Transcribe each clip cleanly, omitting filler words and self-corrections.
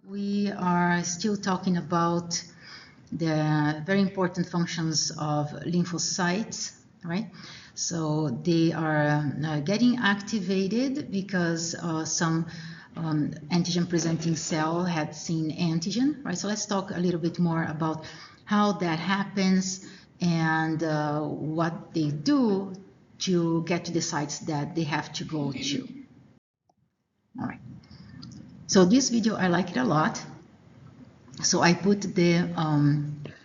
We are still talking about the very important functions of lymphocytes, right? So they are getting activated because some antigen-presenting cell had seen antigen, right? So let's talk a little bit more about how that happens and what they do to get to the sites that they have to go to. All right. So this video, I like it a lot. So I put the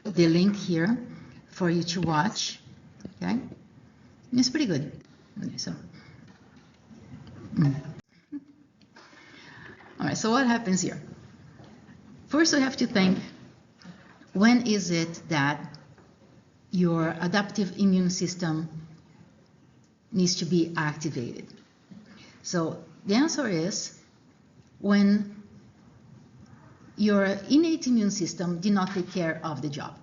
link here for you to watch. Okay, it's pretty good. Okay, so all right. So what happens here? First, we have to think: when is it that your adaptive immune system needs to be activated? So the answer is when your innate immune system did not take care of the job,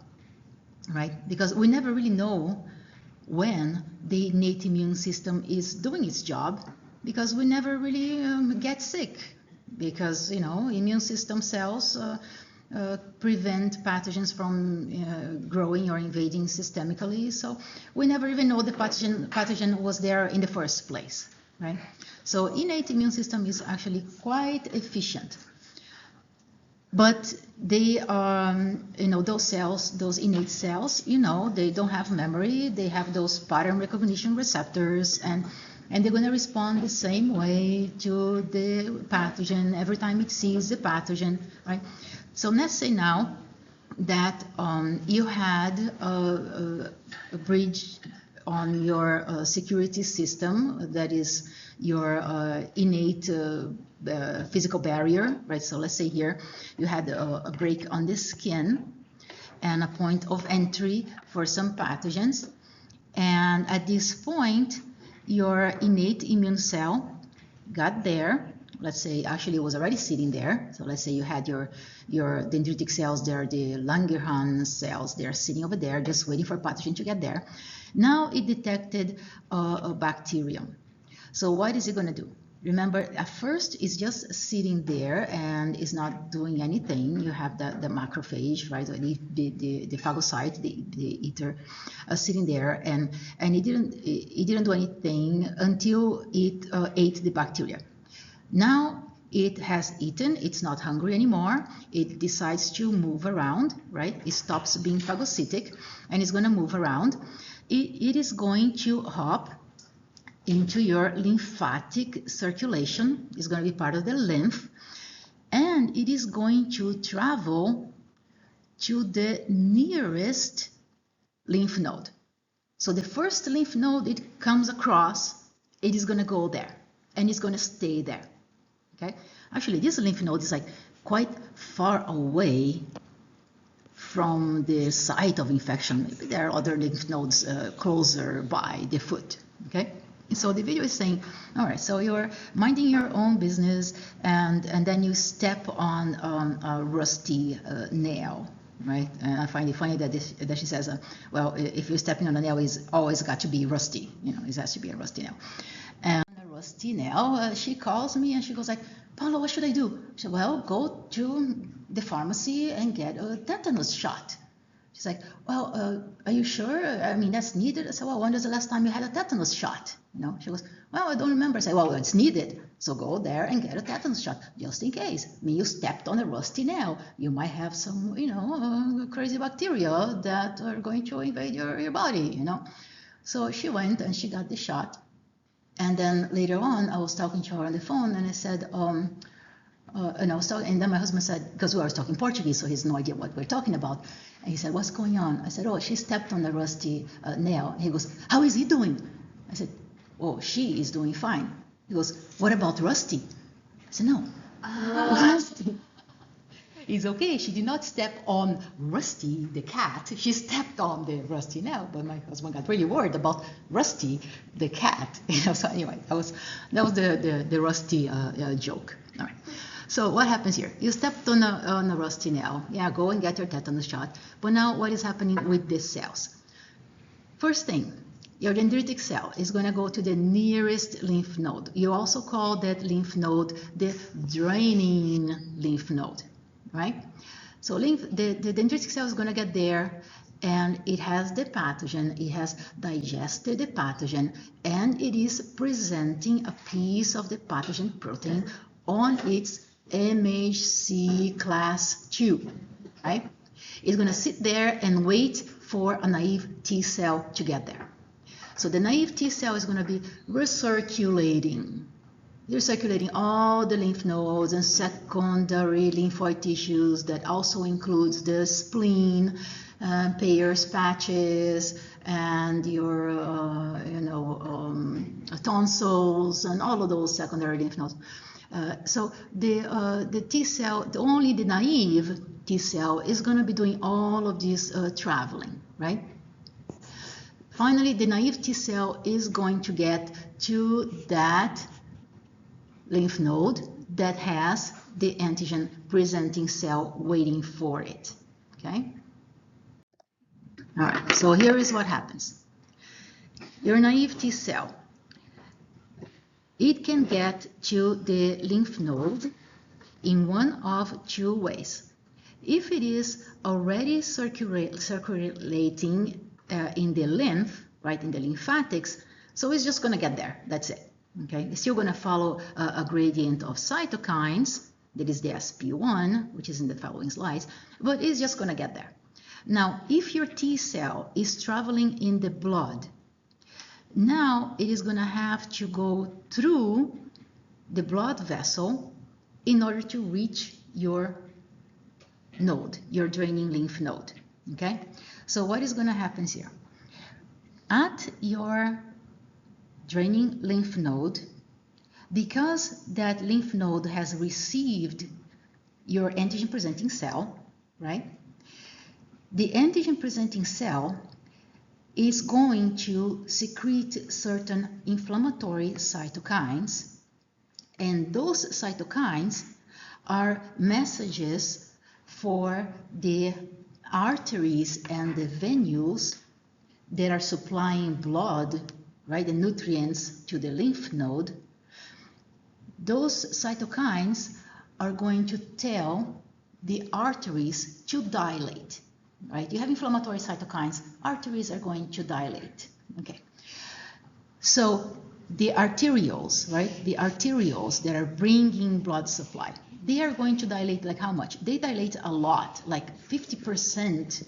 right? Because we never really know when the innate immune system is doing its job, because we never really get sick, because, you know, immune system cells prevent pathogens from growing or invading systemically, so we never even know the pathogen was there in the first place, right? So innate immune system is actually quite efficient. But they are, you know, those cells, those innate cells, you know, they don't have memory. They have those pattern recognition receptors, and they're going to respond the same way to the pathogen every time it sees the pathogen, right? So let's say now that you had a bridge on your security system, that is your innate physical barrier, right? So let's say here you had a break on the skin and a point of entry for some pathogens, and at this point your innate immune cell got there. Let's say actually it was already sitting there. So let's say you had your dendritic cells there, the Langerhans cells, they're sitting over there just waiting for pathogen to get there. Now it detected a bacterium. So what is it going to do? Remember, at first it's just sitting there and it's not doing anything. You have the macrophage, right? The phagocyte, the eater, sitting there, and it didn't do anything until it ate the bacteria. Now it has eaten, it's not hungry anymore, it decides to move around, right? It stops being phagocytic and it's going to move around. It is going to hop into your lymphatic circulation. It's going to be part of the lymph, and it is going to travel to the nearest lymph node. So the first lymph node it comes across, it is going to go there and it's going to stay there. Okay, actually this lymph node is like quite far away from the site of infection. Maybe there are other lymph nodes closer by the foot. Okay, so the video is saying, all right, so you're minding your own business and then you step on a rusty nail, right? And I find it funny that she says, well, if you're stepping on a nail, it's always got to be rusty. You know, it has to be a rusty nail. And a rusty nail, she calls me and she goes like, Paula, what should I do? She said, well, go to the pharmacy and get a tetanus shot. She's like, well, are you sure? I mean, that's needed. I said, well, when was the last time you had a tetanus shot? You know, she goes, well, I don't remember. I said, well, it's needed. So go there and get a tetanus shot, just in case. I mean, you stepped on a rusty nail. You might have some, you know, crazy bacteria that are going to invade your body, you know. So she went and she got the shot. And then later on, I was talking to her on the phone and I said, and then my husband said, because we were talking Portuguese, so he has no idea what we're talking about. And he said, what's going on? I said, oh, she stepped on the rusty nail. And he goes, how is he doing? I said, oh, she is doing fine. He goes, what about Rusty? I said, no. Rusty. It's okay. She did not step on Rusty, the cat. She stepped on the rusty nail. But my husband got really worried about Rusty, the cat. You know, so anyway, that was the rusty joke. All right. So what happens here? You stepped on a rusty nail. Yeah, go and get your tetanus shot. But now what is happening with these cells? First thing, your dendritic cell is going to go to the nearest lymph node. You also call that lymph node the draining lymph node. right? So the dendritic cell is going to get there, and it has the pathogen, it has digested the pathogen, and it is presenting a piece of the pathogen protein on its MHC class 2, right? It's going to sit there and wait for a naive T cell to get there. So the naive T cell is going to be recirculating all the lymph nodes and secondary lymphoid tissues. That also includes the spleen, Peyer's patches, and your tonsils, and all of those secondary lymph nodes. So the T cell, only the naive T cell is going to be doing all of this traveling, right? Finally, the naive T cell is going to get to that lymph node that has the antigen presenting cell waiting for it, okay? All right, so here is what happens. Your naive T cell, it can get to the lymph node in one of two ways. If it is already circulating in the lymph, right, in the lymphatics, so it's just going to get there, that's it. Okay, it's still going to follow a gradient of cytokines, that is the SP1, which is in the following slides, but it's just going to get there. Now, if your T cell is traveling in the blood, now it is going to have to go through the blood vessel in order to reach your node, your draining lymph node. Okay, so what is going to happen here? At your draining lymph node, because that lymph node has received your antigen presenting cell, right? The antigen presenting cell is going to secrete certain inflammatory cytokines, and those cytokines are messages for the arteries and the venules that are supplying blood, right, the nutrients to the lymph node. Those cytokines are going to tell the arteries to dilate, right? You have inflammatory cytokines, arteries are going to dilate, okay? So the arterioles, right, the arterioles that are bringing blood supply, they are going to dilate like how much? They dilate a lot, like 50%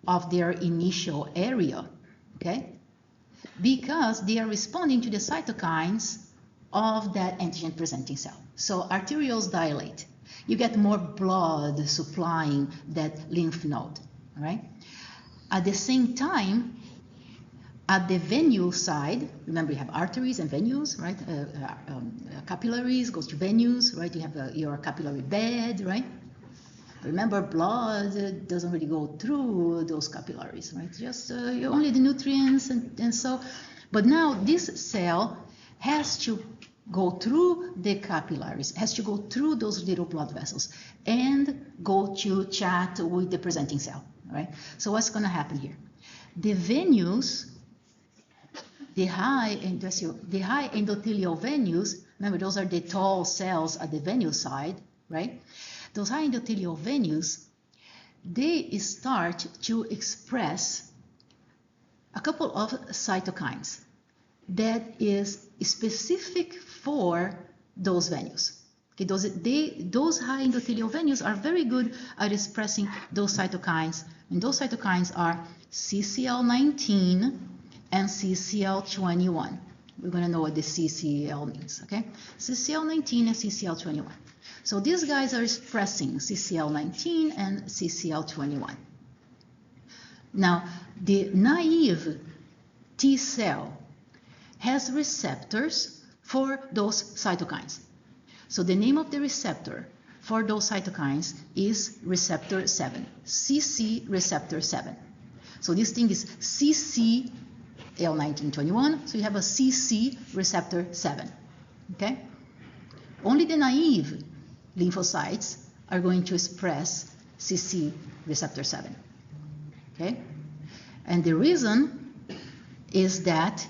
of their initial area, okay? Because they are responding to the cytokines of that antigen presenting cell. So arterioles dilate. You get more blood supplying that lymph node, all right? At the same time, at the venule side, remember you have arteries and venules, right? Capillaries goes to venules, right? You have your capillary bed, right? Remember, blood doesn't really go through those capillaries, right? Just only the nutrients and so. But now this cell has to go through the capillaries, has to go through those little blood vessels and go to chat with the presenting cell, right? So what's going to happen here? The venules, the high endothelial venules, remember those are the tall cells at the venule side, right? Those high endothelial venules, they start to express a couple of cytokines that is specific for those venues. Okay, those high endothelial venues are very good at expressing those cytokines, and those cytokines are CCL19 and CCL21. We're going to know what the CCL means, okay? CCL19 and CCL21. So these guys are expressing CCL19 and CCL21. Now, the naive T cell has receptors for those cytokines. So the name of the receptor for those cytokines is receptor 7, CC receptor 7. So this thing is CCL1921, so you have a CC receptor 7, okay? Only the naive lymphocytes are going to express CC receptor 7, okay? And the reason is that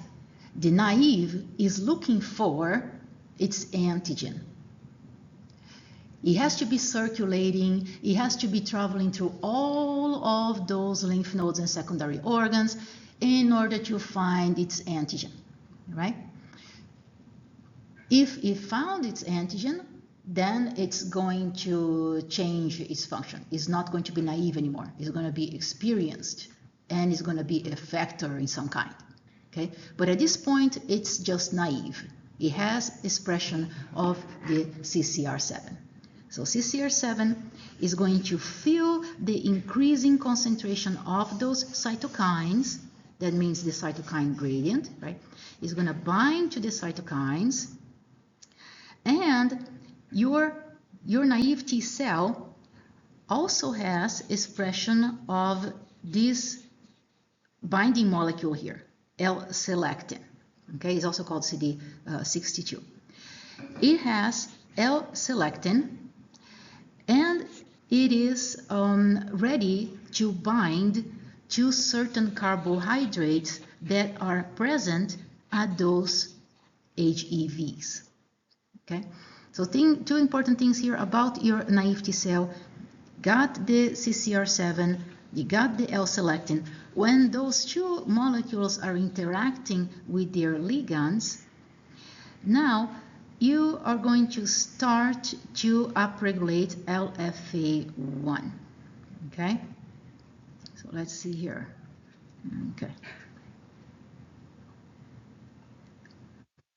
the naive is looking for its antigen. It has to be circulating, it has to be traveling through all of those lymph nodes and secondary organs in order to find its antigen, right? If it found its antigen, then it's going to change its function. It's not going to be naive anymore. It's going to be experienced, and it's going to be a factor in some kind, okay? But at this point, it's just naive. It has expression of the CCR7. So CCR7 is going to feel the increasing concentration of those cytokines. That means the cytokine gradient, right? It's going to bind to the cytokines, and your naive T cell also has expression of this binding molecule here, L-selectin. Okay, it's also called CD62. It has L-selectin, and it is ready to bind to certain carbohydrates that are present at those HEVs. Okay, so two important things here about your naive T cell. Got the CCR7, you got the L-selectin. When those two molecules are interacting with their ligands, now you are going to start to upregulate LFA1. Okay, so let's see here. Okay.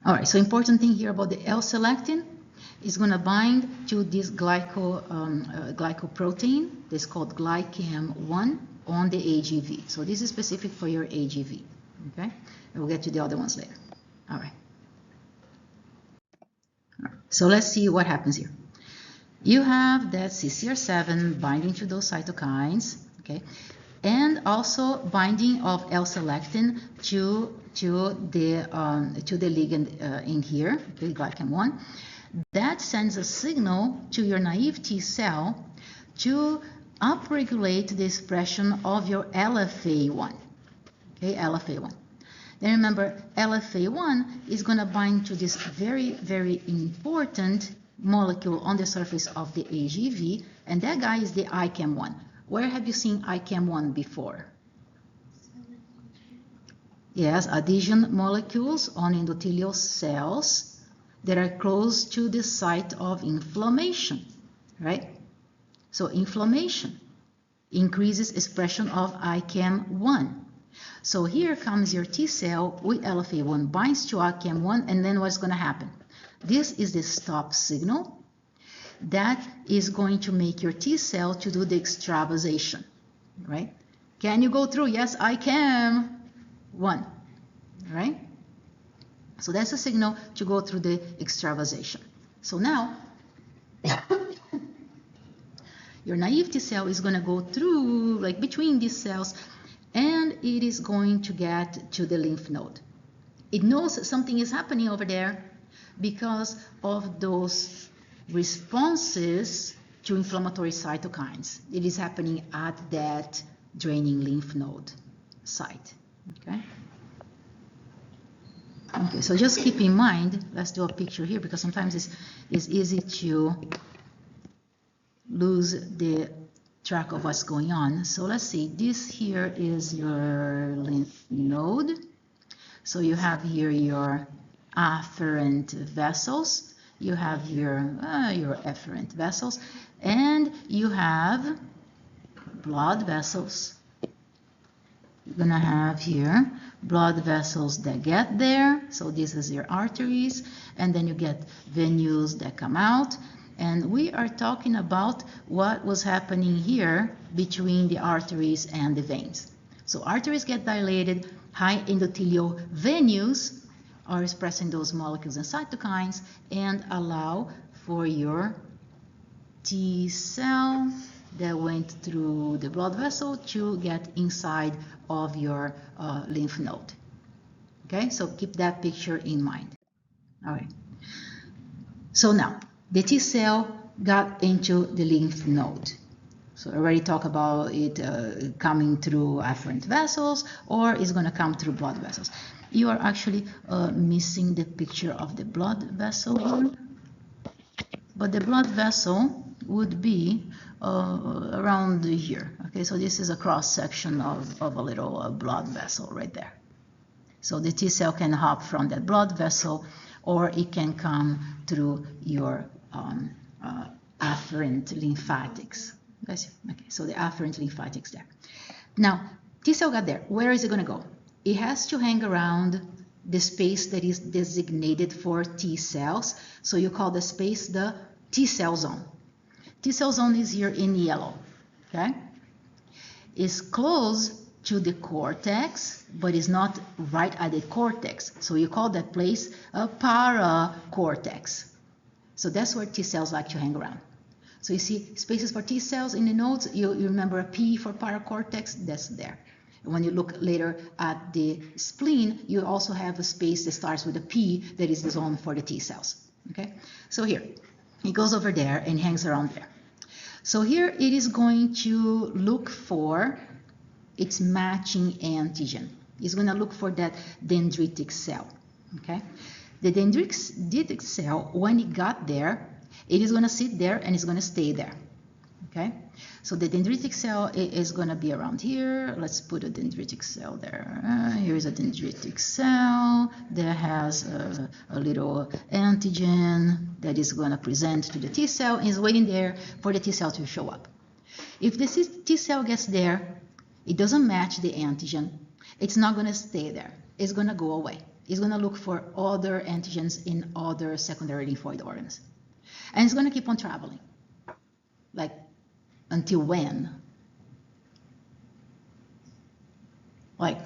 All right, so important thing here about the L-selectin is going to bind to this glycoprotein. This is called glycam-1 on the AGV. So this is specific for your AGV. Okay, and we'll get to the other ones later. All right. So let's see what happens here. You have that CCR7 binding to those cytokines, okay, and also binding of L-selectin to the ligand in here, okay, glycam-1. That sends a signal to your naive T cell to upregulate the expression of your LFA1, okay, LFA1. Then remember, LFA1 is going to bind to this very, very important molecule on the surface of the AGV, and that guy is the ICAM1. Where have you seen ICAM1 before? Yes, adhesion molecules on endothelial cells that are close to the site of inflammation, right? So inflammation increases expression of ICAM1. So here comes your T cell with LFA1, binds to ICAM1, and then what's going to happen? This is the stop signal that is going to make your T cell to do the extravasation, right? Can you go through? Yes, I can. 1, right? So that's a signal to go through the extravasation. So now, your naive T cell is going to go through, like between these cells, and it is going to get to the lymph node. It knows something is happening over there because of those responses to inflammatory cytokines. It is happening at that draining lymph node site. Okay. Okay, so just keep in mind, let's do a picture here because sometimes it's easy to lose the track of what's going on. So let's see, this here is your lymph node. So you have here your afferent vessels, you have your efferent vessels, and you have blood vessels. You're gonna have here blood vessels that get there. So this is your arteries, and then you get venules that come out. And we are talking about what was happening here between the arteries and the veins. So arteries get dilated, high endothelial venules are expressing those molecules and cytokines and allow for your T cell that went through the blood vessel to get inside of your lymph node. Okay, so keep that picture in mind. All right. So now, the T cell got into the lymph node. So I already talked about it coming through afferent vessels, or it's going to come through blood vessels. You are actually missing the picture of the blood vessel here. but the blood vessel would be around here. Okay, so this is a cross section of a little blood vessel right there. So the T cell can hop from that blood vessel, or it can come through your afferent lymphatics. Okay, so the afferent lymphatics there. Now, T cell got there. Where is it going to go? It has to hang around the space that is designated for T cells. So you call the space the T cell zone. T cell zone is here in yellow. Okay, it's close to the cortex, but it's not right at the cortex. So you call that place a paracortex. So that's where T cells like to hang around. So you see spaces for T cells in the nodes. You remember a P for paracortex? That's there. And when you look later at the spleen, you also have a space that starts with a P that is the zone for the T cells. Okay? So here, it goes over there and hangs around there. So here it is going to look for its matching antigen. It's going to look for that dendritic cell. Okay? The dendritic cell, when it got there, it is going to sit there and it's going to stay there. Okay? So the dendritic cell is going to be around here. Let's put a dendritic cell there. Here is a dendritic cell that has a little antigen that is going to present to the T cell and is waiting there for the T cell to show up. If the T cell gets there, it doesn't match the antigen, it's not going to stay there. It's going to go away. It's going to look for other antigens in other secondary lymphoid organs. And it's going to keep on traveling. Like, until when? Like,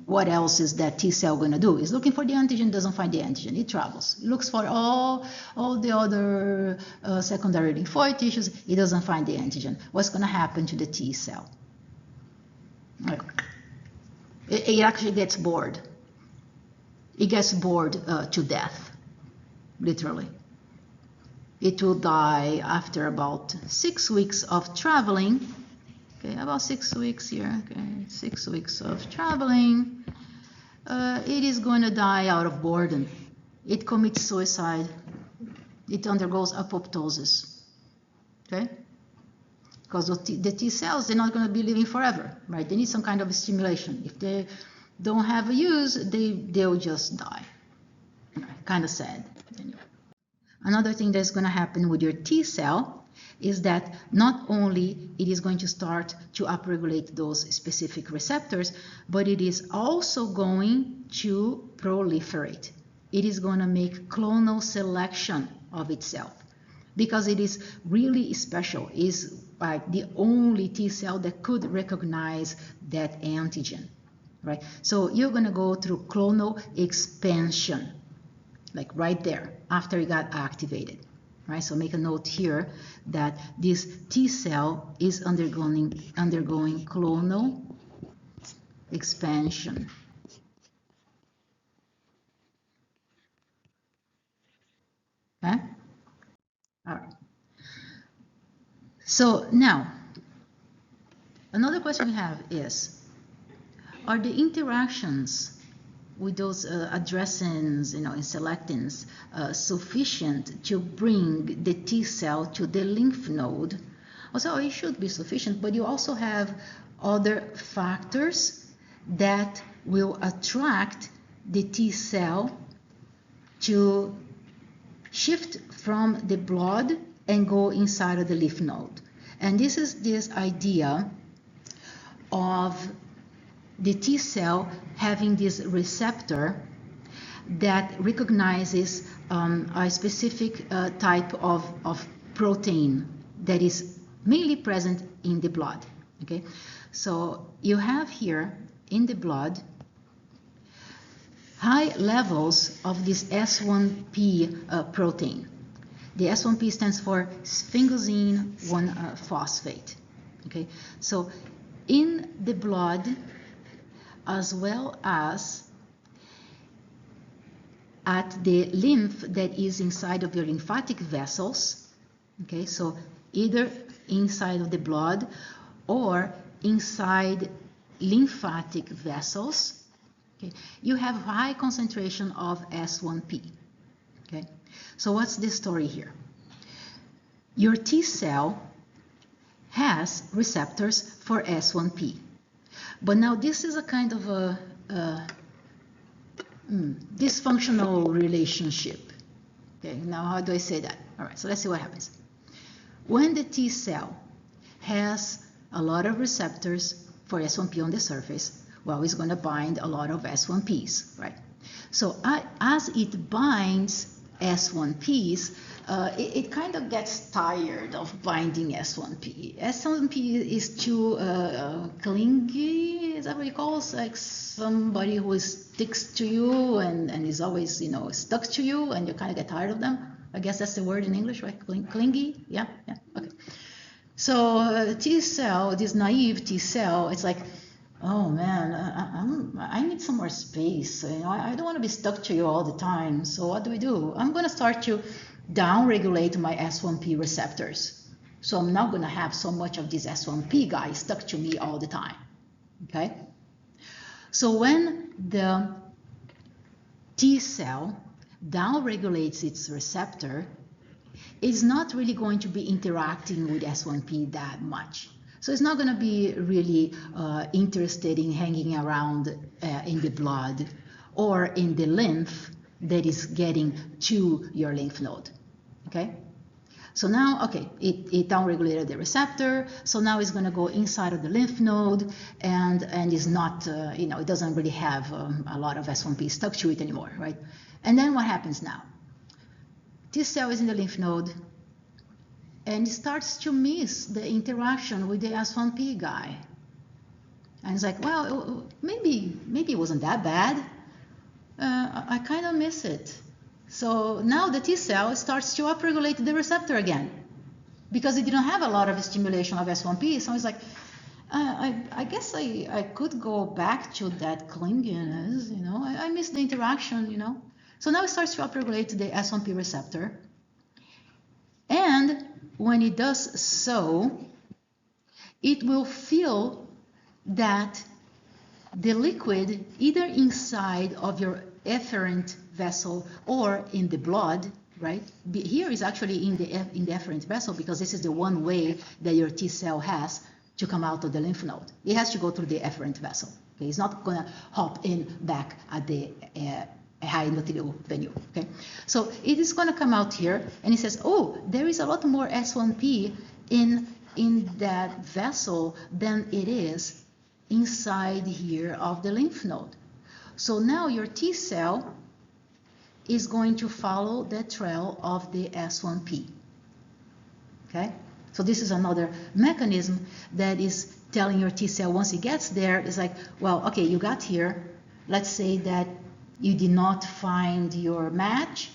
what else is that T cell going to do? It's looking for the antigen, doesn't find the antigen. It travels. It looks for all the other secondary lymphoid tissues. It doesn't find the antigen. What's going to happen to the T cell? Like, it actually gets bored. It gets bored to death, literally. It will die after about 6 weeks of traveling. Okay, about 6 weeks here. Okay, 6 weeks of traveling. It is going to die out of boredom. It commits suicide. It undergoes apoptosis. Okay? Because the T cells, they're not going to be living forever, right? They need some kind of stimulation. If they don't have a use, they'll just die. Kind of sad. Anyway. Another thing that's going to happen with your T cell is that not only it is going to start to upregulate those specific receptors, but it is also going to proliferate. It is going to make clonal selection of itself because it is really special. It's like the only T cell that could recognize that antigen, right? So you're going to go through clonal expansion, like right there after it got activated, right? So make a note here that this T cell is undergoing clonal expansion. Okay? All right. So now, another question we have is, are the interactions with those addressins, and selectins sufficient to bring the T cell to the lymph node? Also, it should be sufficient, but you also have other factors that will attract the T cell to shift from the blood and go inside of the lymph node. And this is this idea of the T cell having this receptor that recognizes a specific type of protein that is mainly present in the blood. Okay, so you have here in the blood high levels of this S1P protein. The S1P stands for sphingosine 1-phosphate. Okay, so in the blood, as well as at the lymph that is inside of your lymphatic vessels, okay, so either inside of the blood or inside lymphatic vessels, okay, you have high concentration of S1P. Okay, so what's the story here? your T cell has receptors for S1P. But now this is a kind of a dysfunctional relationship. Okay, now how do I say that? All right, so let's see what happens. When the T cell has a lot of receptors for S1P on the surface, well, it's going to bind a lot of S1Ps, right? So as it binds S1Ps, it kind of gets tired of binding S1P. S1P is too clingy, is that what you call it? Like somebody who sticks to you and is always, stuck to you, and you kind of get tired of them. I guess that's the word in English, right? Clingy? Yeah, okay. So T cell, this naive T cell, it's like, oh man, I need some more space. I don't want to be stuck to you all the time. So what do? I'm going to start to downregulate my S1P receptors. So I'm not going to have so much of this S1P guy stuck to me all the time. Okay? So when the T cell downregulates its receptor, it's not really going to be interacting with S1P that much. So it's not going to be really interested in hanging around in the blood or in the lymph that is getting to your lymph node. Okay? So now, okay, it downregulated the receptor, so now it's going to go inside of the lymph node and is not, it doesn't really have a lot of S1P stuck to it anymore, right? And then what happens now? T cell is in the lymph node and it starts to miss the interaction with the S1P guy. And it's like, well, maybe it wasn't that bad. I kind of miss it. So now the T cell starts to upregulate the receptor again because it didn't have a lot of stimulation of S1P. So it's like, I guess I could go back to that clinginess, I miss the interaction, So now it starts to upregulate the S1P receptor. And when it does so, it will feel that the liquid, either inside of your efferent vessel or in the blood, right? Here is actually in the efferent vessel because this is the one way that your T cell has to come out of the lymph node. It has to go through the efferent vessel. Okay? It's not going to hop in back at the high endothelial venue. Okay? So it is going to come out here and it says, oh, there is a lot more S1P in that vessel than it is inside here of the lymph node. So now your T cell is going to follow the trail of the S1P. Okay? So this is another mechanism that is telling your T cell once it gets there, it's like, well, okay, you got here. Let's say that you did not find your match.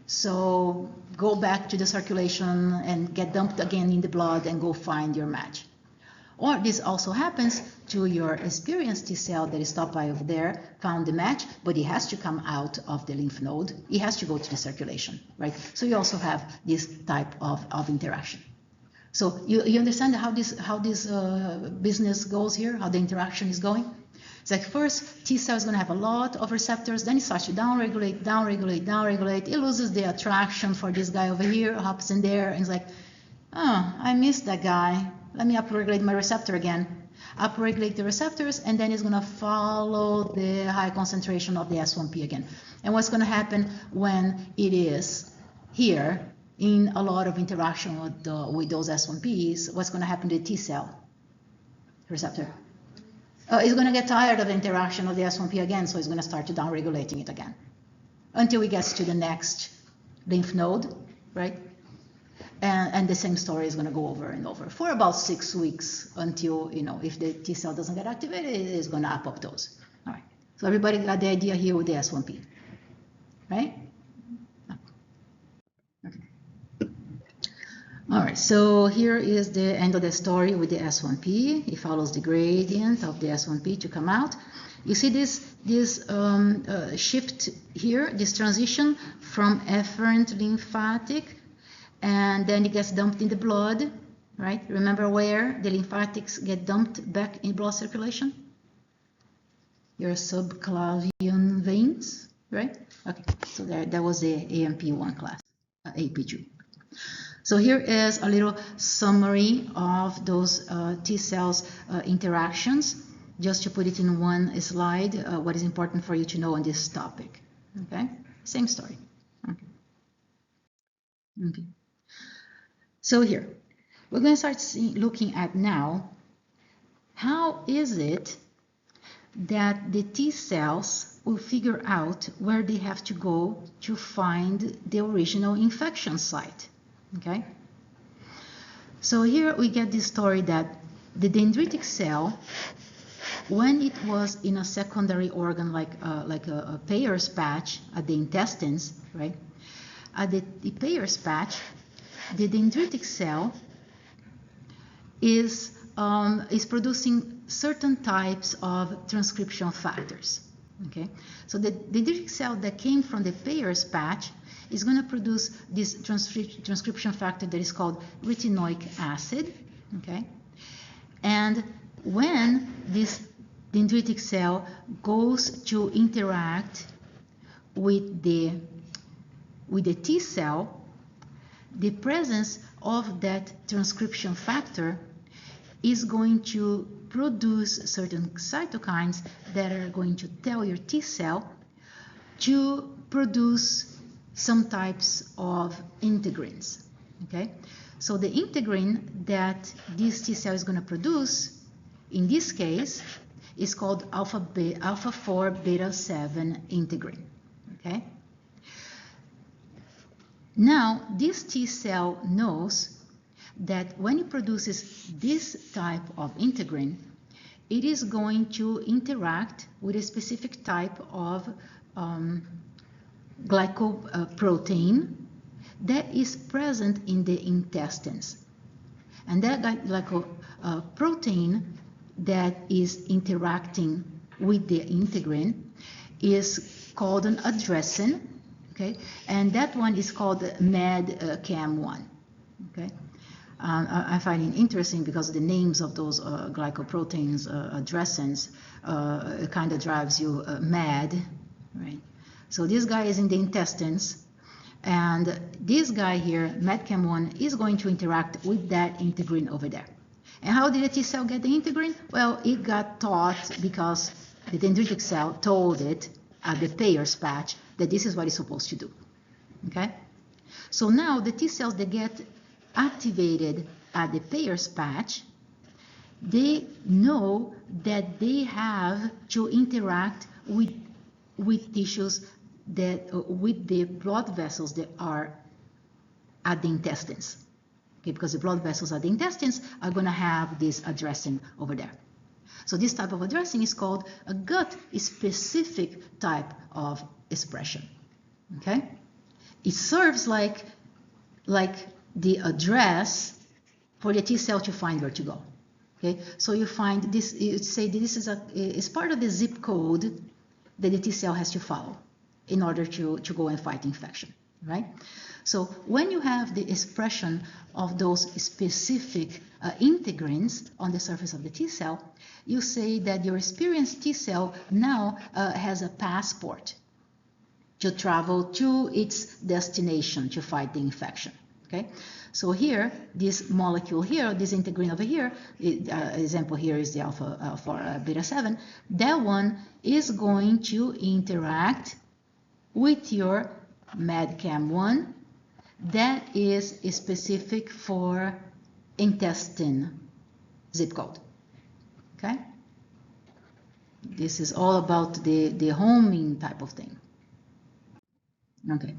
So go back to the circulation and get dumped again in the blood and go find your match. Or this also happens to your experienced T cell that is stopped by over there, found the match, but it has to come out of the lymph node. It has to go to the circulation, right? So you also have this type of interaction. So you understand how this business goes here, how the interaction is going? It's like first T cell is going to have a lot of receptors, then it starts to downregulate. It loses the attraction for this guy over here, hops in there, and it's like, oh, I missed that guy. Let me upregulate my receptor again. Upregulate the receptors, and then it's going to follow the high concentration of the S1P again. And what's going to happen when it is here in a lot of interaction with those S1Ps, what's going to happen to the T cell receptor? It's going to get tired of the interaction of the S1P again, so it's going to start to downregulating it again until it gets to the next lymph node, right? And the same story is going to go over and over for about 6 weeks until, if the T cell doesn't get activated, it is going to apoptose. All right. So everybody got the idea here with the S1P, right? Okay. All right. So here is the end of the story with the S1P. It follows the gradient of the S1P to come out. You see this shift here, this transition from efferent lymphatic, and then it gets dumped in the blood, right? Remember where the lymphatics get dumped back in blood circulation? Your subclavian veins, right? Okay, so that was the AMP1 class, AP2. So here is a little summary of those T cells interactions, just to put it in one slide, what is important for you to know on this topic. Okay, same story. Okay. So here, we're going to start looking at now, how is it that the T cells will figure out where they have to go to find the original infection site. Okay? So here we get this story that the dendritic cell, when it was in a secondary organ like a Peyer's patch at the intestines, right? At the Peyer's patch, the dendritic cell is producing certain types of transcription factors. Okay, so the dendritic cell that came from the Peyer's patch is going to produce this transcription factor that is called retinoic acid. Okay, and when this dendritic cell goes to interact with the T cell, the presence of that transcription factor is going to produce certain cytokines that are going to tell your T cell to produce some types of integrins. Okay, so the integrin that this T cell is going to produce, in this case, is called alpha-4 beta-7 integrin. Okay. Now, this T cell knows that when it produces this type of integrin, it is going to interact with a specific type of glycoprotein that is present in the intestines. And that glycoprotein that is interacting with the integrin is called an addressin, okay? And that one is called MEDCAM1, okay? I find it interesting because the names of those glycoproteins, addressins, kind of drives you mad, right? So this guy is in the intestines, and this guy here, MEDCAM1, is going to interact with that integrin over there. And how did the T cell get the integrin? Well, it got taught because the dendritic cell told it at the Peyer's patch that this is what it's supposed to do, okay? So now the T cells that get activated at the Peyer's patch, they know that they have to interact with tissues that with the blood vessels that are at the intestines. Okay, because the blood vessels at the intestines are going to have this addressing over there. So this type of addressing is called a gut-specific type of expression. Okay, it serves like the address for the T cell to find where to go. Okay, so you find this, you say this is part of the zip code that the T cell has to follow in order to go and fight infection, right? So when you have the expression of those specific integrins on the surface of the T cell, you say that your experienced T cell now has a passport to travel to its destination to fight the infection. Okay, so here, this molecule here, this integrin over here, example here is the alpha beta-7, that one is going to interact with your MEDCAM1 that is specific for intestine zip code. Okay, this is all about the homing type of thing. Okay.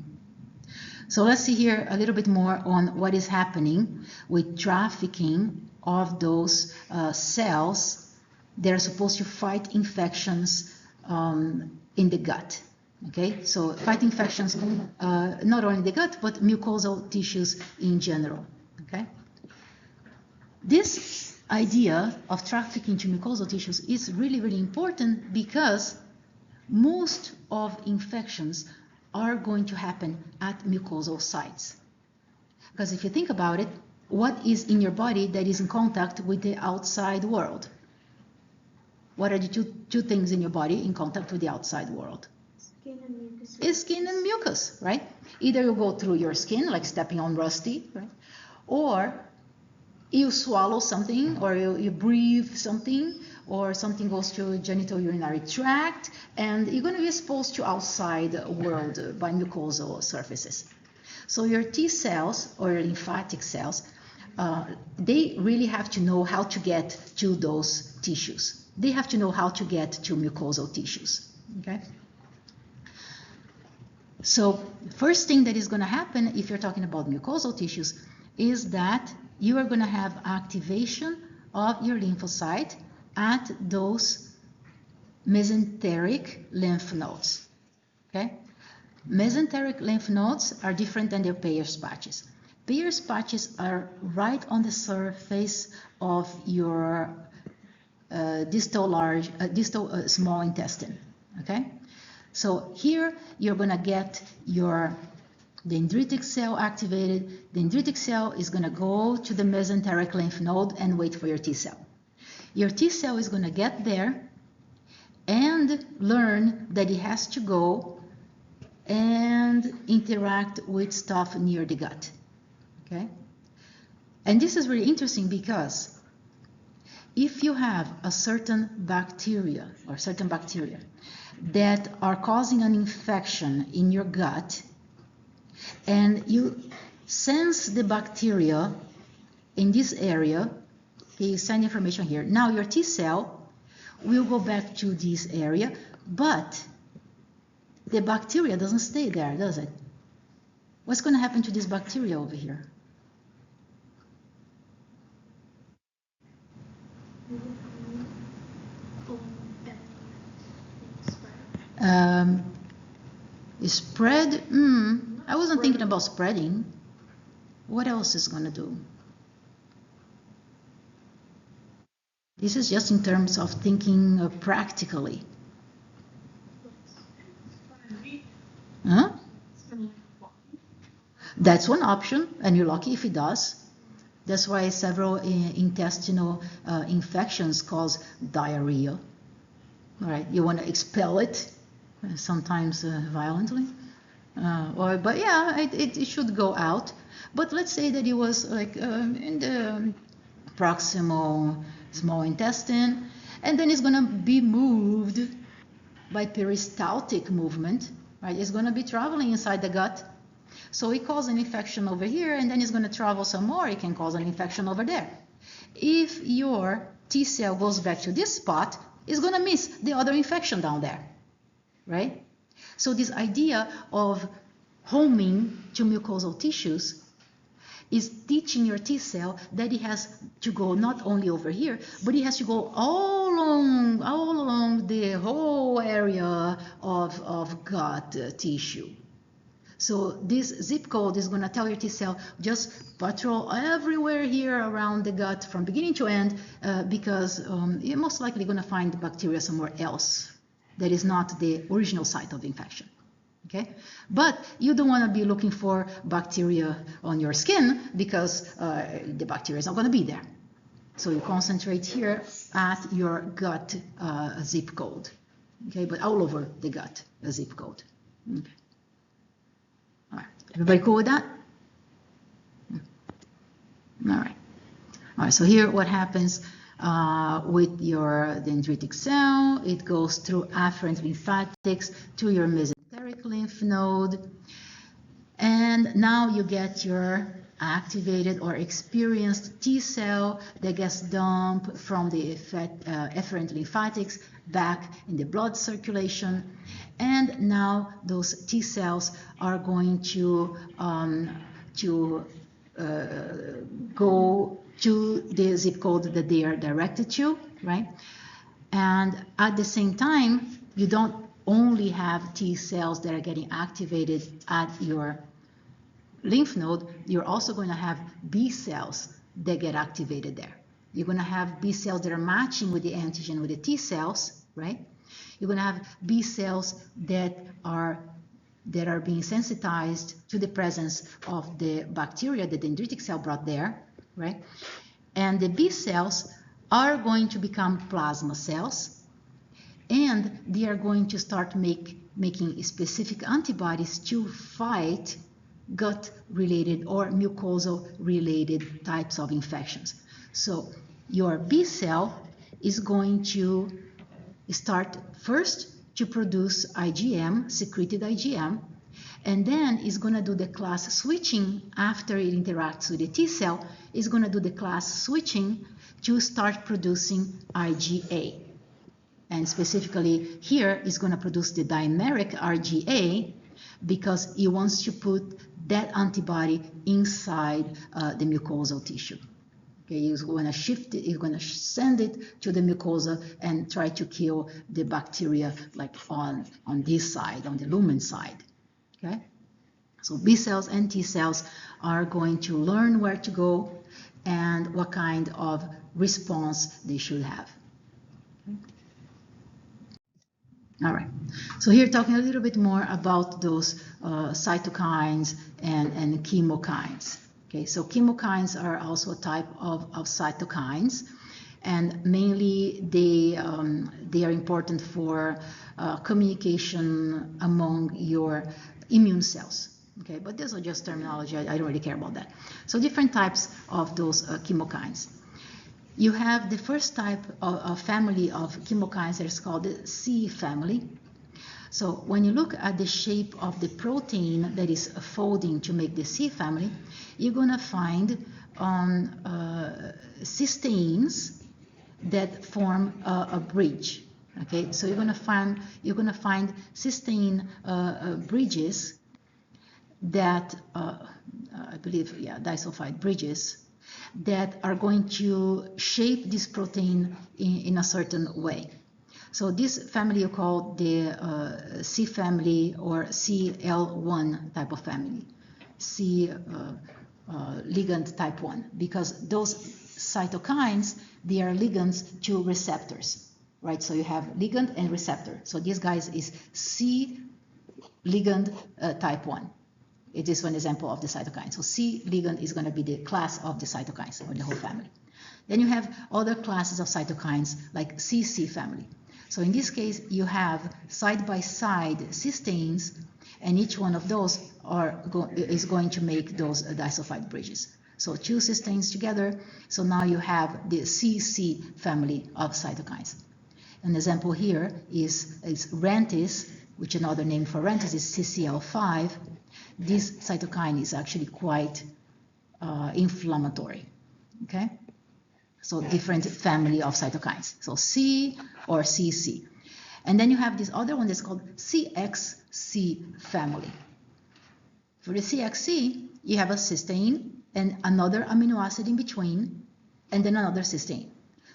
So let's see here a little bit more on what is happening with trafficking of those cells that are supposed to fight infections in the gut. Okay, so fight infections not only in the gut, but mucosal tissues in general. Okay, this idea of trafficking to mucosal tissues is really, really important because most of infections are going to happen at mucosal sites. Because if you think about it, what is in your body that is in contact with the outside world? What are the two things in your body in contact with the outside world? Skin and mucous is skin and mucus, right? Either you go through your skin, like stepping on rusty, right? Or you swallow something, or you breathe something, or something goes to genital urinary tract, and you're going to be exposed to outside world by mucosal surfaces. So your T cells or your lymphatic cells, they really have to know how to get to those tissues. They have to know how to get to mucosal tissues, okay? So first thing that is going to happen if you're talking about mucosal tissues is that you are going to have activation of your lymphocyte at those mesenteric lymph nodes, okay? Mesenteric lymph nodes are different than their Peyer's patches. Peyer's patches are right on the surface of your distal small intestine, okay? So here you're going to get your dendritic cell activated. The dendritic cell is going to go to the mesenteric lymph node and wait for your T cell. Your T cell is going to get there and learn that it has to go and interact with stuff near the gut, okay? And this is really interesting because if you have a certain bacteria or certain bacteria that are causing an infection in your gut, and you sense the bacteria in this area, okay, send information here. Now your T cell will go back to this area, but the bacteria doesn't stay there, does it? What's going to happen to this bacteria over here? Spread? I wasn't thinking about spreading. What else is going to do? This is just in terms of thinking practically. Huh? That's one option, and you're lucky if it does. That's why several intestinal infections cause diarrhea. All right, you want to expel it, sometimes violently. But yeah, it should go out. But let's say that it was like in the proximal small intestine, and then it's going to be moved by peristaltic movement, right? It's going to be traveling inside the gut. So it causes an infection over here, and then it's going to travel some more. It can cause an infection over there. If your T cell goes back to this spot, it's going to miss the other infection down there, right? So this idea of homing to mucosal tissues is teaching your T cell that it has to go not only over here, but it has to go all along the whole area of gut tissue. So this zip code is going to tell your T cell just patrol everywhere here around the gut from beginning to end, because you're most likely going to find the bacteria somewhere else that is not the original site of infection. Okay, but you don't want to be looking for bacteria on your skin because the bacteria is not going to be there. So you concentrate here at your gut zip code. Okay, but all over the gut zip code. Okay. All right, everybody cool with that? All right. All right, so here what happens with your dendritic cell, it goes through afferent lymphatics to your mesenteric lymph node, and now you get your activated or experienced T cell that gets dumped from the efferent lymphatics back in the blood circulation, and now those T cells are going to go to the zip code that they are directed to, right? And at the same time, you don't only have T cells that are getting activated at your lymph node, you're also going to have B cells that get activated there. You're going to have B cells that are matching with the antigen with the T cells, right? You're going to have B cells that are being sensitized to the presence of the bacteria that the dendritic cell brought there, right? And the B cells are going to become plasma cells, and they are going to start making specific antibodies to fight gut-related or mucosal-related types of infections. So your B cell is going to start first to produce IgM, secreted IgM, and then is going to do the class switching after it interacts with the T cell, is going to do the class switching to start producing IgA. And specifically here is going to produce the dimeric IgA because it wants to put that antibody inside the mucosal tissue. Okay, he's going to shift it, he's going to send it to the mucosa and try to kill the bacteria like on this side, on the lumen side. Okay, so B cells and T cells are going to learn where to go and what kind of response they should have. Okay. All right, so here talking a little bit more about those cytokines and chemokines. Okay, so chemokines are also a type of cytokines, and mainly they are important for communication among your immune cells. Okay, but those are just terminology. I don't really care about that. So different types of those chemokines. You have the first type of family of chemokines that is called the C family. So when you look at the shape of the protein that is folding to make the C family, you're going to find cysteines that form a bridge. Okay, so you're going to find cysteine bridges that I believe, yeah, disulfide bridges that are going to shape this protein in a certain way. So this family you call the C family or CL1 type of family, C ligand type 1, because those cytokines, they are ligands to receptors, right? So you have ligand and receptor. So this guy is C ligand type 1. It is one example of the cytokine. So C ligand is going to be the class of the cytokines or the whole family. Then you have other classes of cytokines like CC family. So in this case, you have side-by-side cysteines, and each one of those is going to make those disulfide bridges. So two cysteines together, so now you have the CC family of cytokines. An example here is Rantis, which another name for Rantis is CCL5. This cytokine is actually quite inflammatory, okay? So different family of cytokines. So C or CC. And then you have this other one that's called CXC family. For the CXC, you have a cysteine and another amino acid in between, and then another cysteine.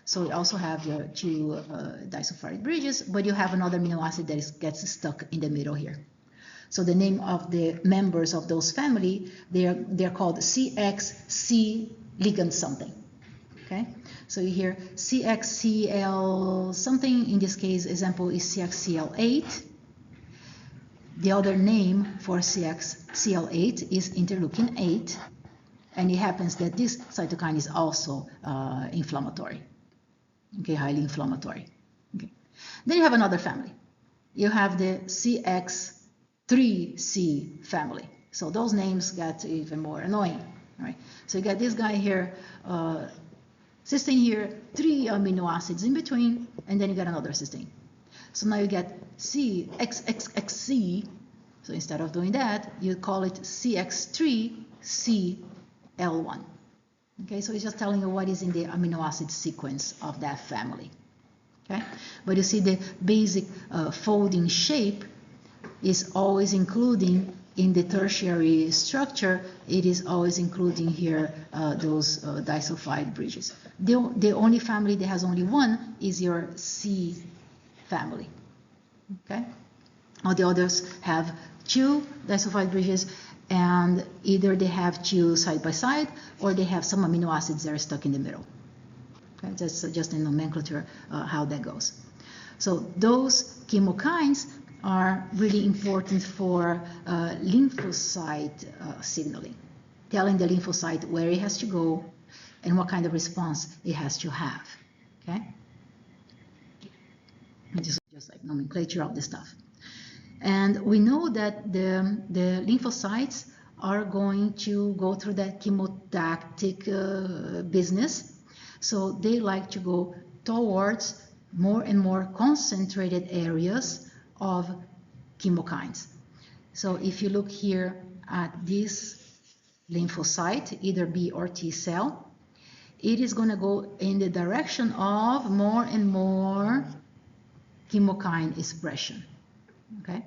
So you also have your two disulfide bridges, but you have another amino acid that gets stuck in the middle here. So the name of the members of those family, they're called CXC ligand something. Okay, so you hear CXCL something. In this case, example is CXCL8. The other name for CXCL8 is interleukin 8, and it happens that this cytokine is also inflammatory. Okay, highly inflammatory. Okay, then you have another family. You have the CX3C family. So those names get even more annoying. All right, so you got this guy here. Cysteine here, 3 amino acids in between, and then you get another cysteine. So now you get CXXXC. So instead of doing that, you call it CX3CL1. Okay, so it's just telling you what is in the amino acid sequence of that family. Okay, but you see the basic folding shape is always including in the tertiary structure, it is always including here those disulfide bridges. The only family that has only one is your C family. Okay, all the others have 2 disulfide bridges, and either they have 2 side by side or they have some amino acids that are stuck in the middle. Okay, that's just a nomenclature how that goes. So those chemokines are really important for lymphocyte signaling, telling the lymphocyte where it has to go and what kind of response it has to have. Okay, just like nomenclature of the stuff. And we know that the lymphocytes are going to go through that chemotactic business. So they like to go towards more and more concentrated areas of chemokines. So if you look here at this lymphocyte, either B or T cell, it is going to go in the direction of more and more chemokine expression. Okay?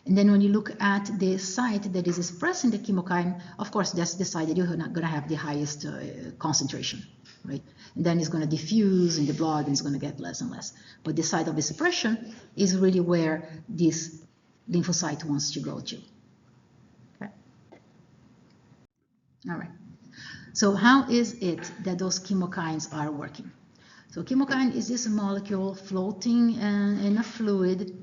And then when you look at the site that is expressing the chemokine, of course, that's the site that you're not going to have the highest concentration, right? And then it's going to diffuse in the blood and it's going to get less and less. But the site of expression is really where this lymphocyte wants to go to. Okay? All right. So how is it that those chemokines are working? So chemokine is this molecule floating in a fluid.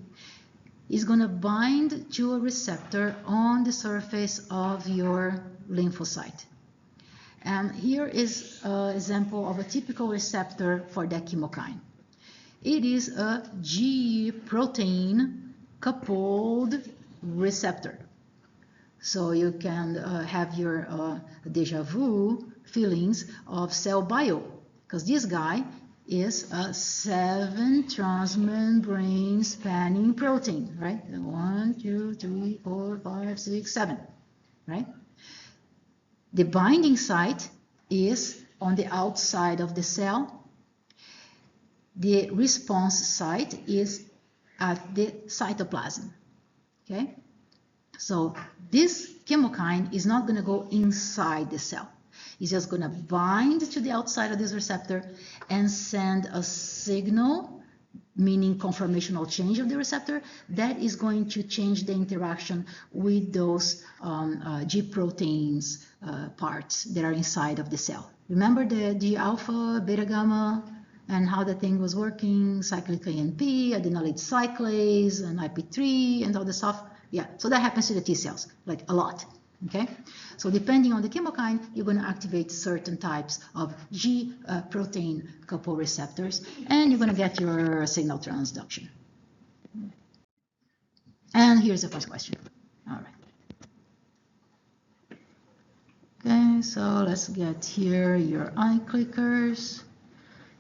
Is going to bind to a receptor on the surface of your lymphocyte. And here is an example of a typical receptor for that chemokine. It is a G protein coupled receptor. So you can have your deja vu feelings of cell bio, because this guy is a 7 transmembrane spanning protein, right? 1, 2, 3, 4, 5, 6, 7, right? The binding site is on the outside of the cell. The response site is at the cytoplasm, okay? So this chemokine is not going to go inside the cell. It's just going to bind to the outside of this receptor and send a signal, meaning conformational change of the receptor, that is going to change the interaction with those G proteins parts that are inside of the cell. Remember the G alpha, beta gamma, and how the thing was working, cyclic AMP, adenylyl cyclase, and IP3, and all the stuff? Yeah, so that happens to the T cells, like a lot. Okay, so depending on the chemokine, you're going to activate certain types of G protein coupled receptors, and you're going to get your signal transduction. And here's the first question. All right. Okay, so let's get here your eye clickers.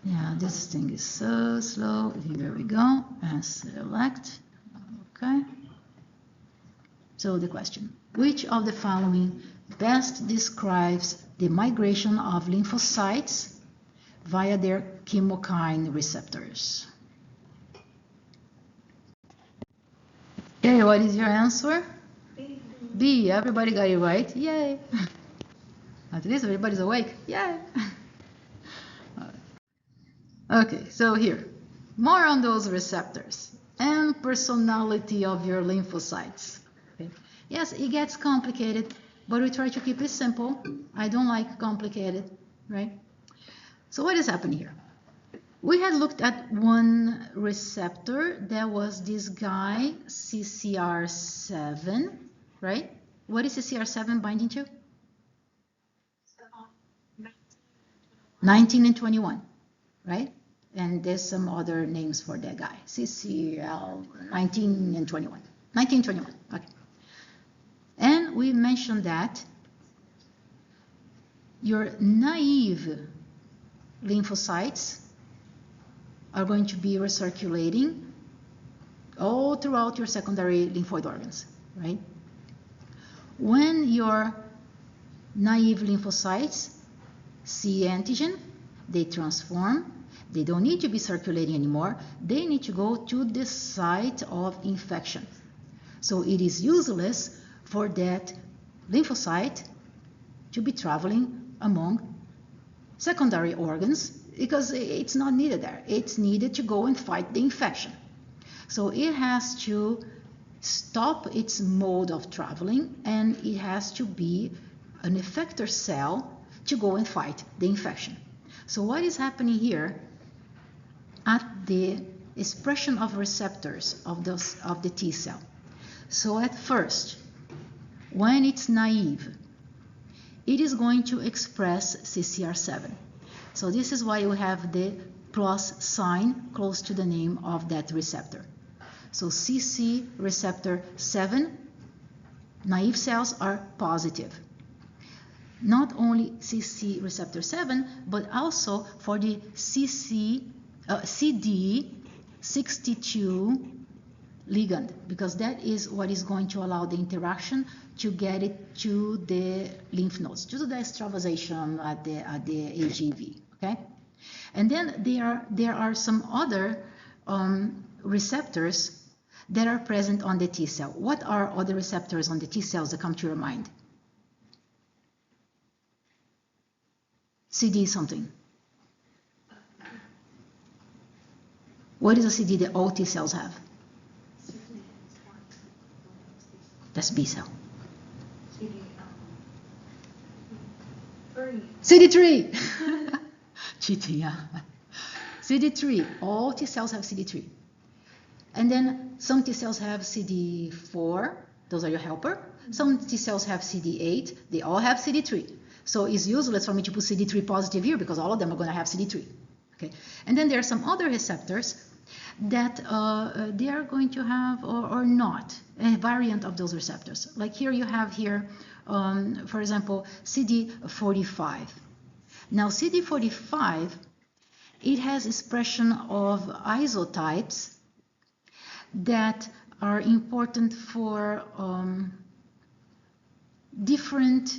Yeah, this thing is so slow. Here we go, and select. Okay. So the question, which of the following best describes the migration of lymphocytes via their chemokine receptors? Okay, what is your answer? B. B, everybody got it right. Yay. At least everybody's awake. Yay. Okay, so here, more on those receptors and personality of your lymphocytes. Okay. Yes, it gets complicated, but we try to keep it simple. I don't like complicated, right? So what is happening here? We had looked at one receptor. That was this guy, CCR7, right? What is CCR7 binding to? 19 and 21, right? And there's some other names for that guy, CCL 19 and 21. 19, 21, okay. And we mentioned that your naive lymphocytes are going to be recirculating all throughout your secondary lymphoid organs, right? When your naive lymphocytes see antigen, they transform. They don't need to be circulating anymore. They need to go to the site of infection. So it is useless for that lymphocyte to be traveling among secondary organs because it's not needed there. It's needed to go and fight the infection. So it has to stop its mode of traveling, and it has to be an effector cell to go and fight the infection. So what is happening here at the expression of receptors of the T cell? So at first, when it's naive, it is going to express CCR7. So this is why you have the plus sign close to the name of that receptor. So CC receptor 7 naive cells are positive. Not only CC receptor 7, but also for the CD62 ligand, because that is what is going to allow the interaction to get it to the lymph nodes, to do the extravasation at the AGV. Okay, and then there are some other receptors that are present on the T cell. What are other receptors on the T cells that come to your mind? CD something. What is a CD that all T cells have? That's B cell. CD3. Cheating, yeah. CD3. All T cells have CD3. And then some T cells have CD4. Those are your helper. Some T cells have CD8. They all have CD3. So it's useless for me to put CD3 positive here because all of them are going to have CD3. Okay. And then there are some other receptors that they are going to have or not, a variant of those receptors. Like here you have here, for example, CD45. Now CD45, it has expression of isotypes that are important for different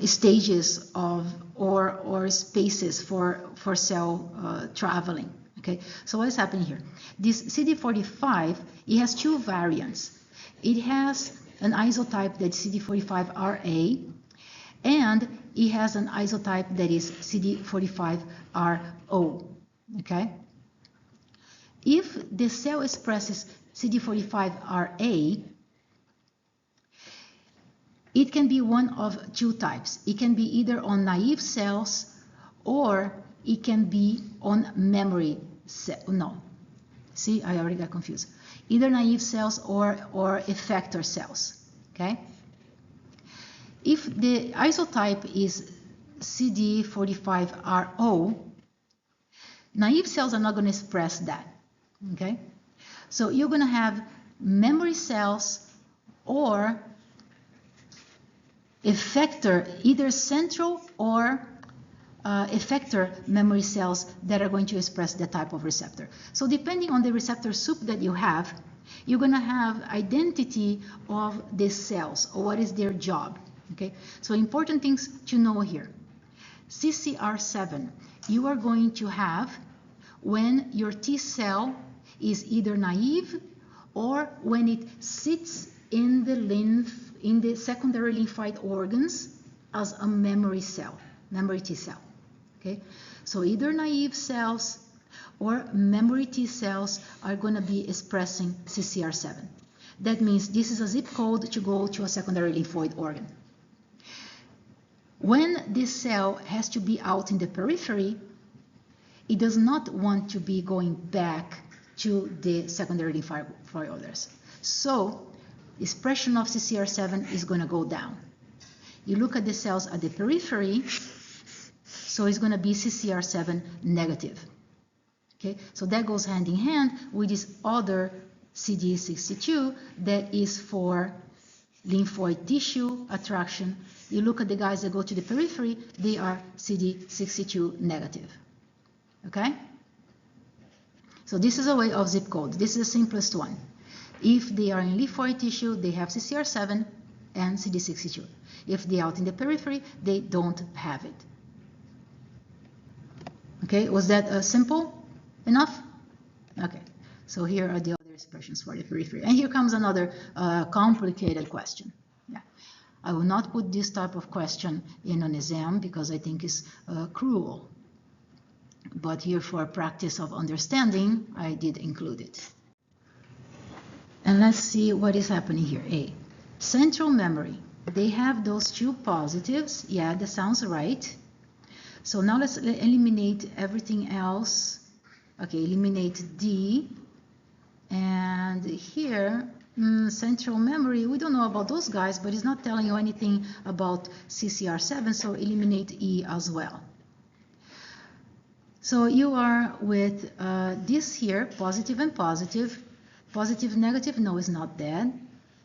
stages of or spaces for cell traveling. Okay, so what is happening here? This CD45, it has two variants. It has an isotype that is CD45RA, and it has an isotype that is CD45RO. Okay, if the cell expresses CD45RA, it can be one of two types. It can be either on naive cells or it can be on memory cells. No, see, I already got confused. Either naive cells or effector cells, okay? If the isotype is CD45RO, naive cells are not going to express that, okay? So you're going to have memory cells or effector, either central or effector memory cells that are going to express that type of receptor. So depending on the receptor soup that you have, you're going to have identity of the cells or what is their job. Okay, so important things to know here. CCR7, you are going to have when your T cell is either naive or when it sits in the lymph, in the secondary lymphoid organs as a memory cell, memory T cell. Okay, so either naive cells or memory T cells are going to be expressing CCR7. That means this is a zip code to go to a secondary lymphoid organ. When this cell has to be out in the periphery, it does not want to be going back to the secondary lymphoid organs. So expression of CCR7 is going to go down. You look at the cells at the periphery, so it's going to be CCR7 negative. Okay, so that goes hand in hand with this other CD62 that is for lymphoid tissue attraction. You look at the guys that go to the periphery, they are CD62 negative. Okay? So this is a way of zip code. This is the simplest one. If they are in lymphoid tissue, they have CCR7 and CD62. If they are out in the periphery, they don't have it. Okay, was that simple enough? Okay, so here are the other expressions for the periphery. And here comes another complicated question. Yeah, I will not put this type of question in an exam because I think it's cruel. But here for practice of understanding, I did include it. And let's see what is happening here. A, central memory. They have those two positives. Yeah, that sounds right. So now let's eliminate everything else. Okay, eliminate D. And here, central memory, we don't know about those guys, but it's not telling you anything about CCR7, so eliminate E as well. So you are with this here, positive and positive. Positive, negative, no, it's not that.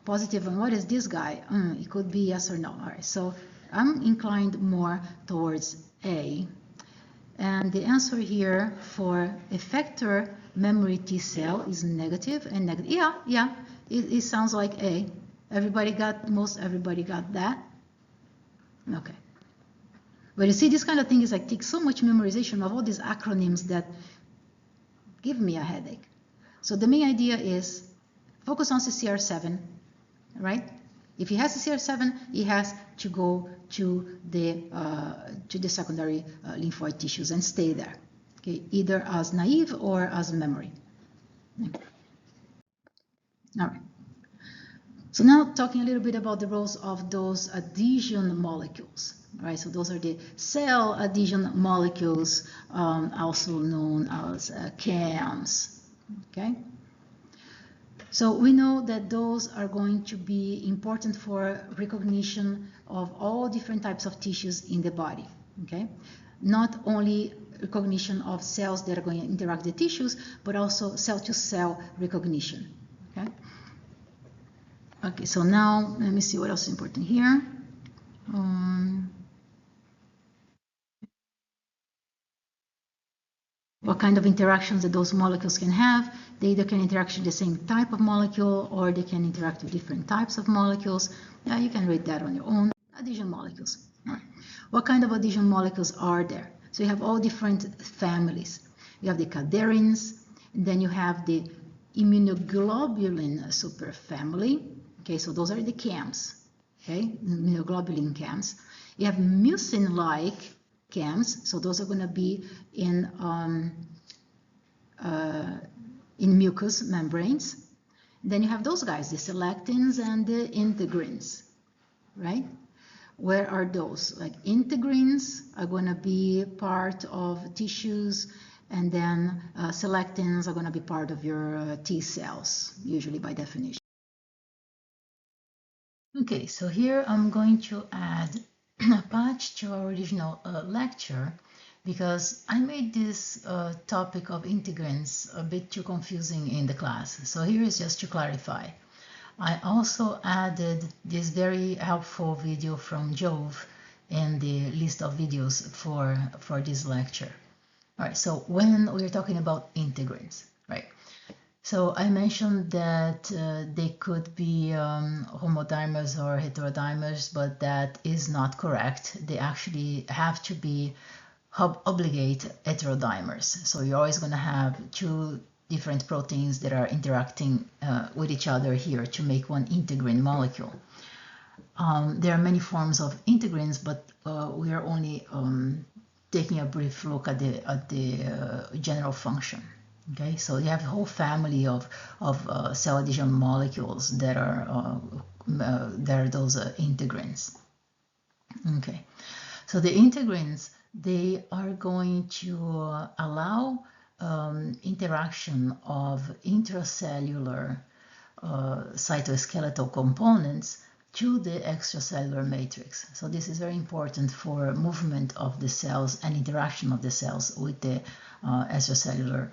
Positive, and what is this guy? It could be yes or no. All right, so I'm inclined more towards A. And the answer here for effector memory T cell is negative and negative. Yeah, it sounds like A. Most everybody got that. Okay. But you see, this kind of thing is like takes so much memorization of all these acronyms that give me a headache. So the main idea is focus on CCR7, right? If he has CCR7, he has to go to the secondary lymphoid tissues and stay there, okay? Either as naive or as memory. All right. So now talking a little bit about the roles of those adhesion molecules. Right, so those are the cell adhesion molecules, also known as CAMs. Okay. So we know that those are going to be important for recognition of all different types of tissues in the body. Okay, not only recognition of cells that are going to interact with the tissues, but also cell-to-cell recognition. Okay. Okay. So now let me see what else is important here. What kind of interactions that those molecules can have. They either can interact with the same type of molecule or they can interact with different types of molecules. Yeah, you can read that on your own. Adhesion molecules. All right. What kind of adhesion molecules are there? So you have all different families. You have the cadherins, and then you have the immunoglobulin superfamily. Okay, so those are the CAMs. Okay, immunoglobulin CAMs. You have mucin-like CAMs, so those are going to be in mucous membranes. Then you have those guys, the selectins and the integrins, right? Where are those? Like integrins are going to be part of tissues, and then selectins are going to be part of your T cells, usually by definition. Okay, so here I'm going to add a patch to our original lecture because I made this topic of integrins a bit too confusing in the class. So here is just to clarify. I also added this very helpful video from Jove in the list of videos for this lecture. All right, so when we're talking about integrins, right? So I mentioned that they could be homodimers or heterodimers, but that is not correct. They actually have to be obligate heterodimers. So you're always going to have two different proteins that are interacting with each other here to make one integrin molecule. There are many forms of integrins, but we are only taking a brief look at the general function. Okay, so you have a whole family of cell adhesion molecules that are those integrins. Okay, so the integrins, they are going to allow interaction of intracellular cytoskeletal components to the extracellular matrix. So this is very important for movement of the cells and interaction of the cells with the extracellular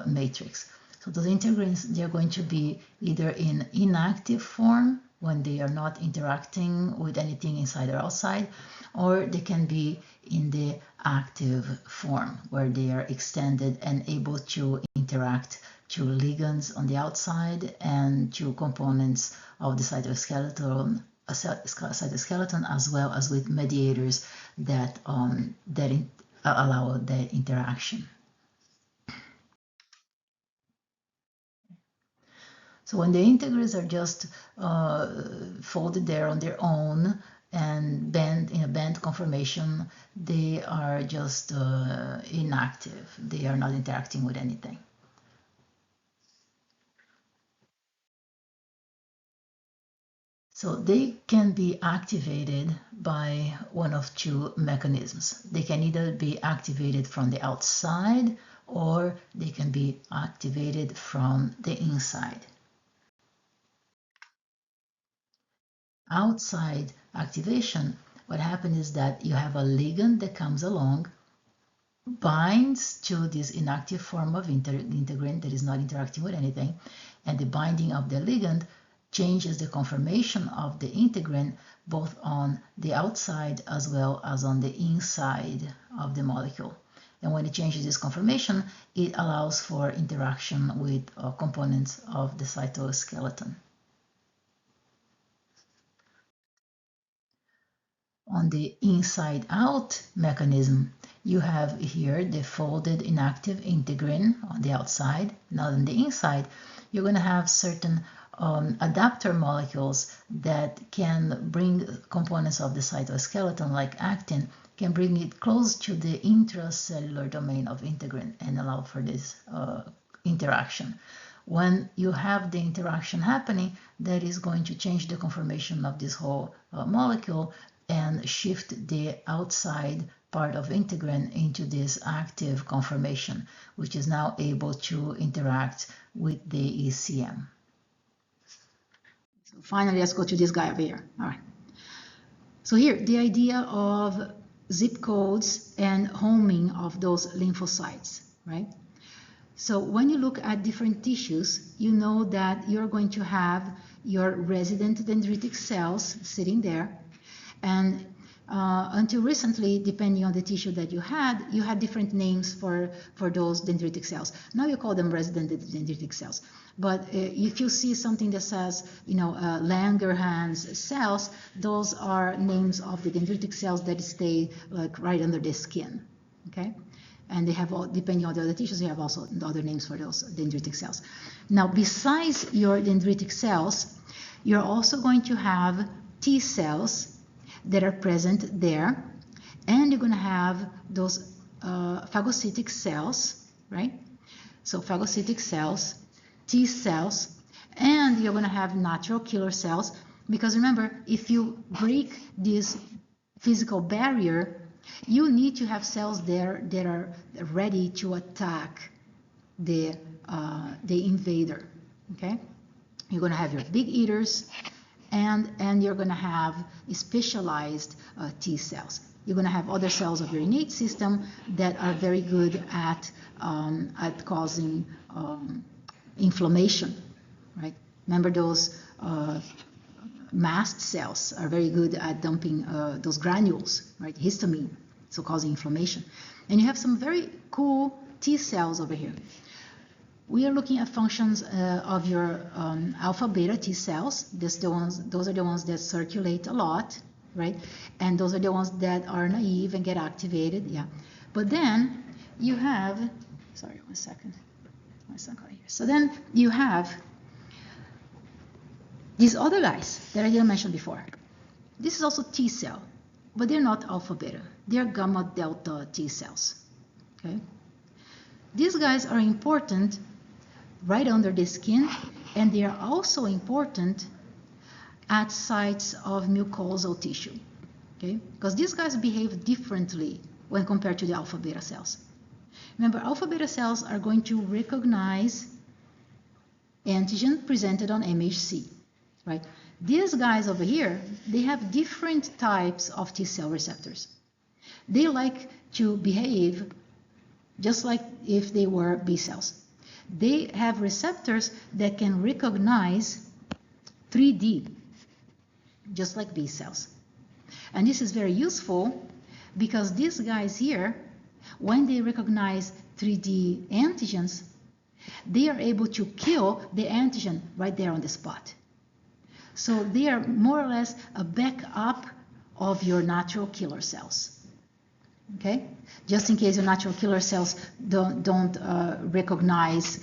matrix. So those integrins, they're going to be either in inactive form when they are not interacting with anything inside or outside, or they can be in the active form where they are extended and able to interact to ligands on the outside and to components of the cytoskeleton, as well as with mediators that allow the interaction. So when the integrins are just folded there on their own and bent in a band conformation, they are just inactive. They are not interacting with anything. So they can be activated by one of two mechanisms. They can either be activated from the outside or they can be activated from the inside. Outside activation, what happens is that you have a ligand that comes along binds to this inactive form of integrin that is not interacting with anything, and the binding of the ligand changes the conformation of the integrin both on the outside as well as on the inside of the molecule. And when it changes this conformation, it allows for interaction with components of the cytoskeleton. On the inside-out mechanism, you have here the folded inactive integrin on the outside. Now on the inside, you're going to have certain adapter molecules that can bring components of the cytoskeleton, like actin, can bring it close to the intracellular domain of integrin and allow for this interaction. When you have the interaction happening, that is going to change the conformation of this whole molecule and shift the outside part of integrin into this active conformation, which is now able to interact with the ECM. So finally, let's go to this guy over here. All right. So here, the idea of zip codes and homing of those lymphocytes, right? So when you look at different tissues, you know that you're going to have your resident dendritic cells sitting there. And until recently, depending on the tissue that you had different names for those dendritic cells. Now you call them resident dendritic cells. But if you see something that says, Langerhans cells, those are names of the dendritic cells that stay like right under the skin, okay? And they have, depending on the other tissues, you have also other names for those dendritic cells. Now, besides your dendritic cells, you're also going to have T cells that are present there, and you're going to have those phagocytic cells, right? So phagocytic cells, T cells, and you're going to have natural killer cells, because remember, if you break this physical barrier, you need to have cells there that are ready to attack the invader, okay? You're going to have your big eaters, and you're going to have specialized T cells. You're going to have other cells of your innate system that are very good at causing inflammation, right? Remember, those mast cells are very good at dumping those granules, right? Histamine, so causing inflammation. And you have some very cool T cells over here. We are looking at functions of your alpha beta T cells. Those are the ones that circulate a lot, right? And those are the ones that are naive and get activated, yeah. But then you have, sorry, one second. So then you have these other guys that I didn't mention before. This is also T cell, but they're not alpha beta. They're gamma delta T cells, okay? These guys are important right under the skin, and they are also important at sites of mucosal tissue, okay? Because these guys behave differently when compared to the alpha beta cells. Remember, alpha beta cells are going to recognize antigen presented on MHC, right? These guys over here, they have different types of T cell receptors. They like to behave just like if they were B cells. They have receptors that can recognize 3D, just like B cells. And this is very useful because these guys here, when they recognize 3D antigens, they are able to kill the antigen right there on the spot. So they are more or less a backup of your natural killer cells. Okay, just in case your natural killer cells don't recognize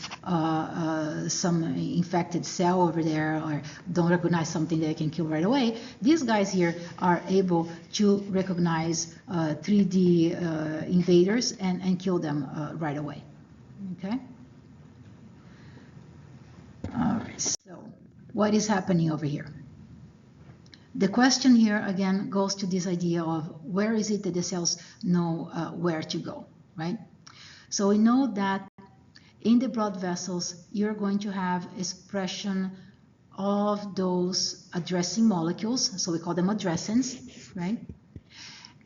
some infected cell over there, or don't recognize something that they can kill right away, these guys here are able to recognize 3D invaders and kill them right away. Okay. All right. So what is happening over here? The question here, again, goes to this idea of where is it that the cells know where to go, right? So we know that in the blood vessels, you're going to have expression of those addressing molecules, so we call them addressants, right?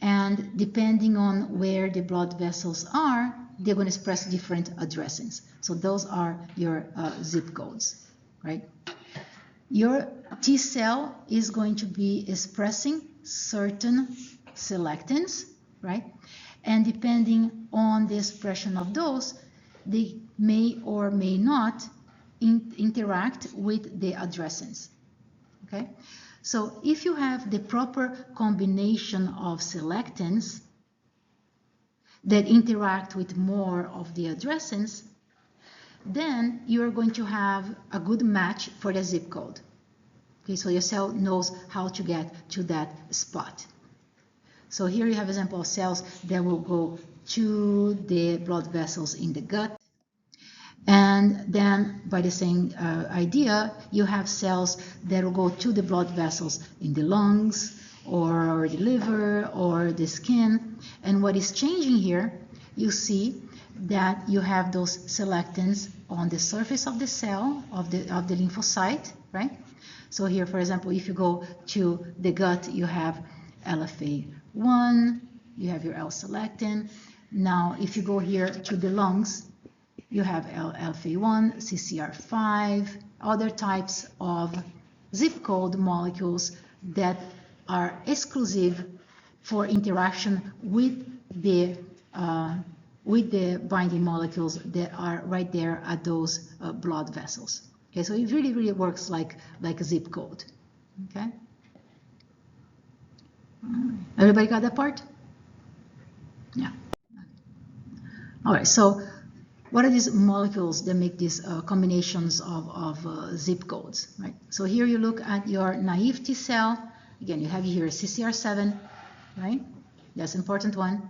And depending on where the blood vessels are, they're going to express different addressings. So those are your zip codes, right? Your T cell is going to be expressing certain selectins, right? And depending on the expression of those, they may or may not interact with the addressins, okay? So if you have the proper combination of selectins that interact with more of the addressins, then you're going to have a good match for the zip code. Okay, so your cell knows how to get to that spot. So here you have an example of cells that will go to the blood vessels in the gut. And then by the same idea, you have cells that will go to the blood vessels in the lungs or the liver or the skin. And what is changing here, you see that you have those selectins on the surface of the cell, of the lymphocyte, right? So here, for example, if you go to the gut, you have LFA1, you have your L-selectin. Now, if you go here to the lungs, you have LFA1, CCR5, other types of zip code molecules that are exclusive for interaction with the binding molecules that are right there at those blood vessels. Okay, so it really, really works like a zip code. Okay. Everybody got that part? Yeah. All right. So, what are these molecules that make these combinations of zip codes? Right. So here you look at your naive T cell. Again, you have here CCR7, right? That's an important one.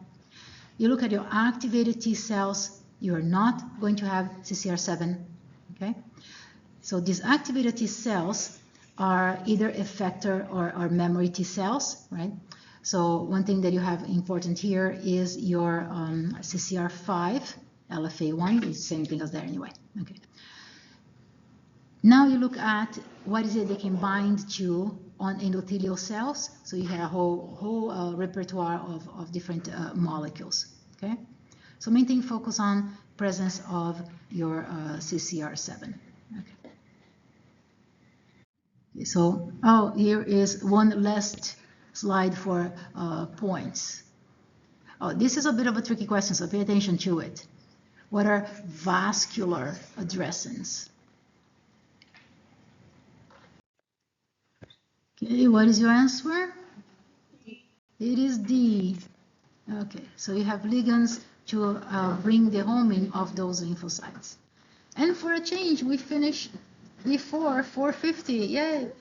You look at your activated T cells. You are not going to have CCR7. Okay. So these activated T cells are either effector or memory T cells, right? So one thing that you have important here is your CCR5, LFA1, it's the same thing as there anyway. Okay. Now you look at what is it they can bind to on endothelial cells. So you have a whole repertoire of different molecules. Okay. So main thing, focus on presence of your CCR7. Okay. So, here is one last slide for points. Oh, this is a bit of a tricky question, so pay attention to it. What are vascular addressins? Okay, what is your answer? It is D. Okay, so you have ligands to bring the homing of those lymphocytes. And for a change, we finished before 4:50. Yay!